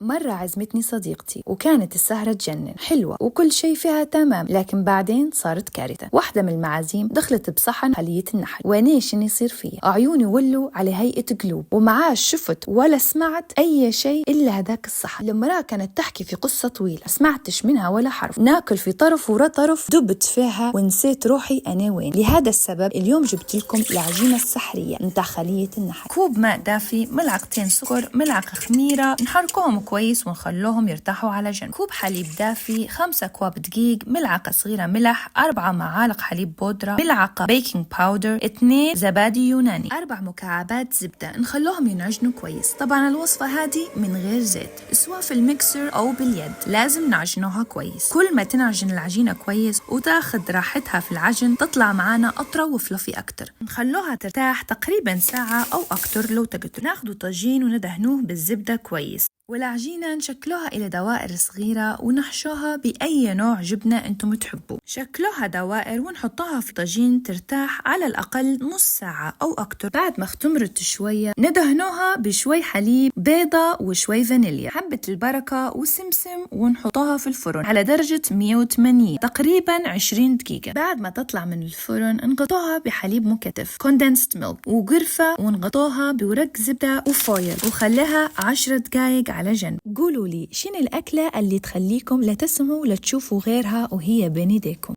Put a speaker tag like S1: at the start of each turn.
S1: مرة عزمتني صديقتي وكانت السهرة تجنن، حلوة وكل شيء فيها تمام، لكن بعدين صارت كارثة. واحدة من المعازيم دخلت بصحن خلية النحل، وانيش إن يصير فيها؟ عيوني ولوا على هيئة قلوب، ومعاه شفت ولا سمعت أي شيء إلا هذاك الصحن. المرأة كانت تحكي في قصة طويلة سمعتش منها ولا حرف، ناكل في طرف ورا طرف، دبت فيها ونسيت روحي أنا وين. لهذا السبب اليوم جبت لكم العجينة السحرية متاع خلية النحل. كوب ماء دافي، ملعقتين سكر، ملعقة خميرة، نحركوهم كويس ونخلوهم يرتاحوا على جنب. كوب حليب دافي، 5 أكواب دقيق، ملعقة صغيرة ملح، 4 معالق حليب بودرة، ملعقة بيكنج باودر، 2 زبادي يوناني، 4 مكعبات زبدة، نخلوهم ينعجنوا كويس. طبعا الوصفة هذه من غير زيت، سواء في الميكسر أو باليد، لازم نعجنوها كويس. كل ما تنعجن العجينة كويس وتاخد راحتها في العجن تطلع معانا أطرى وفلفي أكتر. نخلوها ترتاح تقريبا ساعة أو أكتر لو تقدروا. ناخدوا طاجين وندهنوه بالزبدة كويس، والعجينة نشكلوها إلى دوائر صغيرة ونحشوها بأي نوع جبنة أنتم تحبوا. شكلوها دوائر ونحطوها في طاجين ترتاح على الأقل نص ساعة أو أكتر. بعد ما اختمرت شوية ندهنوها بشوي حليب، بيضة وشوي فانيليا، حبة البركة وسمسم، ونحطوها في الفرن على درجة 180 تقريبا 20 دقيقة. بعد ما تطلع من الفرن نغطوها بحليب مكتف condensed milk وقرفة، ونغطوها بورق زبدة وفويل وخليها 10 دقايق على جنب. قولوا لي شنو الأكلة اللي تخليكم لا تسمعوا لا تشوفوا غيرها وهي بين يديكم؟